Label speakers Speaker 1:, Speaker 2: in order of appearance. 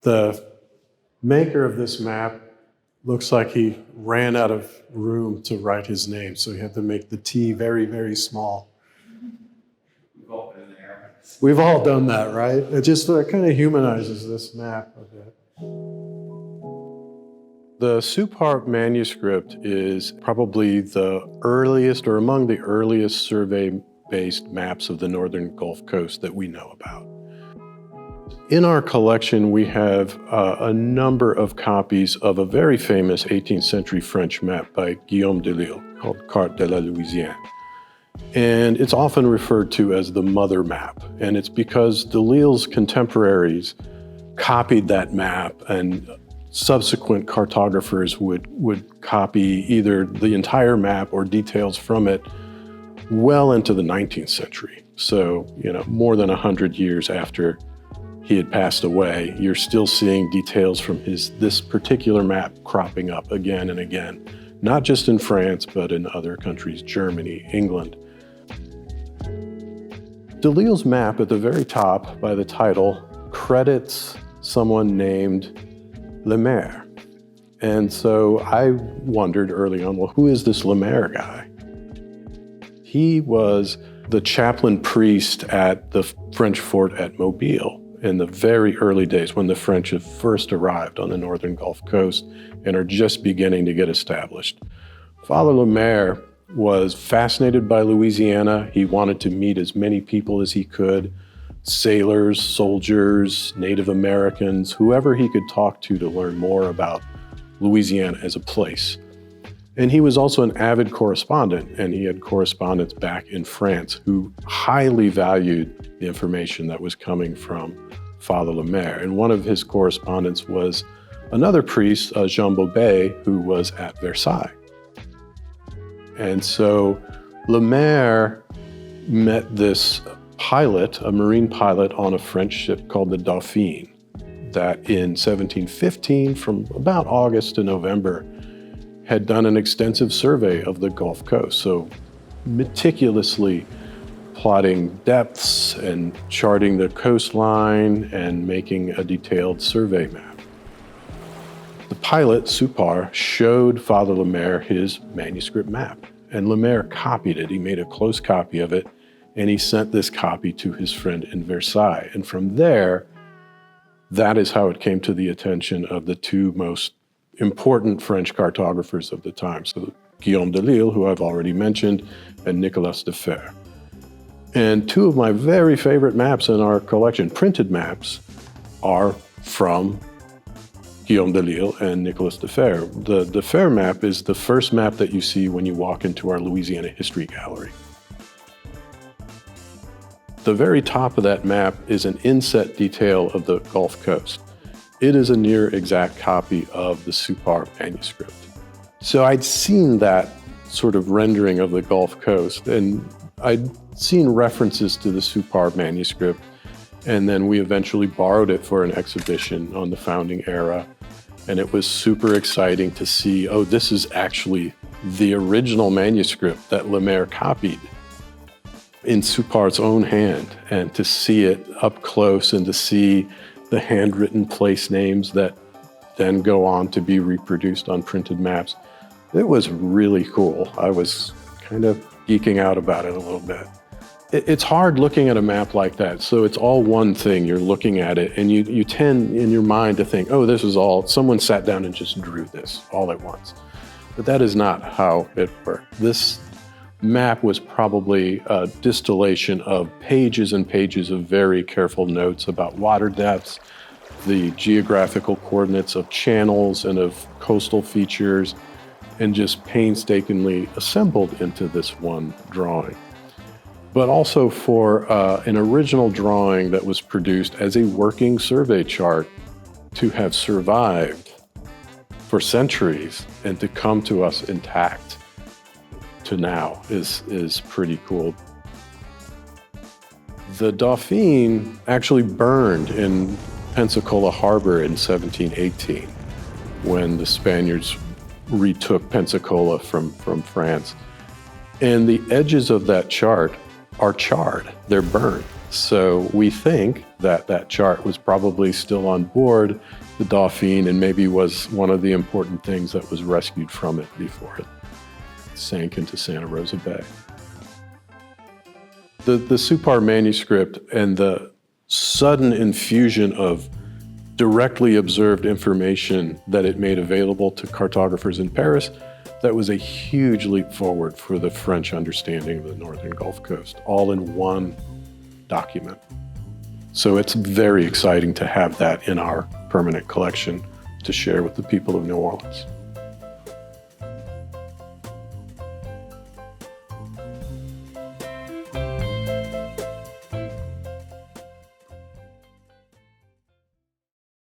Speaker 1: The maker of this map looks like he ran out of room to write his name, so he had to make the T very, very small.
Speaker 2: We've all been there.
Speaker 1: We've all done that, right? It just kind of humanizes this map a bit. The Soupart manuscript is probably the earliest or among the earliest survey-based maps of the northern Gulf Coast that we know about. In our collection, we have a number of copies of a very famous 18th century French map by Guillaume de Lille called Carte de la Louisiane. And it's often referred to as the mother map. And it's because de Lille's contemporaries copied that map, and subsequent cartographers would copy either the entire map or details from it well into the 19th century. So, more than 100 years after he had passed away, you're still seeing details from this particular map cropping up again and again, not just in France, but in other countries, Germany, England. De Lille's map at the very top, by the title, credits someone named Lemaire. And so I wondered early on, well, who is this Lemaire guy? He was the chaplain priest at the French fort at Mobile in the very early days when the French have first arrived on the northern Gulf Coast and are just beginning to get established. Father Lemaire was fascinated by Louisiana. He wanted to meet as many people as he could, sailors, soldiers, Native Americans, whoever he could talk to learn more about Louisiana as a place. And he was also an avid correspondent, and he had correspondents back in France who highly valued the information that was coming from Father Lemaire. And one of his correspondents was another priest, Jean Bobet, who was at Versailles. And so Lemaire met this pilot, a marine pilot on a French ship called the Dauphine, that in 1715, from about August to November, had done an extensive survey of the Gulf Coast. So meticulously plotting depths and charting the coastline and making a detailed survey map. The pilot, Soupart, showed Father Lemaire his manuscript map, and Lemaire copied it. He made a close copy of it, and he sent this copy to his friend in Versailles. And from there, that is how it came to the attention of the two most important French cartographers of the time. So Guillaume de Lille, who I've already mentioned, and Nicolas de Fer. And two of my very favorite maps in our collection, printed maps, are from Guillaume de Lille and Nicolas de Fer. The de Fer map is the first map that you see when you walk into our Louisiana History Gallery. The very top of that map is an inset detail of the Gulf Coast. It is a near exact copy of the Soupart manuscript. So I'd seen that sort of rendering of the Gulf Coast, and I'd seen references to the Soupart manuscript, and then we eventually borrowed it for an exhibition on the founding era. And it was super exciting to see, oh, this is actually the original manuscript that Lemaire copied in Soupart's own hand, and to see it up close and to see the handwritten place names that then go on to be reproduced on printed maps. It was really cool. I was kind of geeking out about it a little bit. It's hard looking at a map like that. So it's all one thing. You're looking at it and you tend in your mind to think, oh, this is all, someone sat down and just drew this all at once. But that is not how it worked. This map was probably a distillation of pages and pages of very careful notes about water depths, the geographical coordinates of channels and of coastal features, and just painstakingly assembled into this one drawing. But also for an original drawing that was produced as a working survey chart to have survived for centuries and to come to us intact to now is pretty cool. The Dauphine actually burned in Pensacola Harbor in 1718 when the Spaniards retook Pensacola from France. And the edges of that chart are charred, they're burned. So we think that that chart was probably still on board the Dauphine and maybe was one of the important things that was rescued from it before it sank into Santa Rosa Bay. The Soupart manuscript and the sudden infusion of directly observed information that it made available to cartographers in Paris, that was a huge leap forward for the French understanding of the northern Gulf Coast, all in one document. So it's very exciting to have that in our permanent collection to share with the people of New Orleans.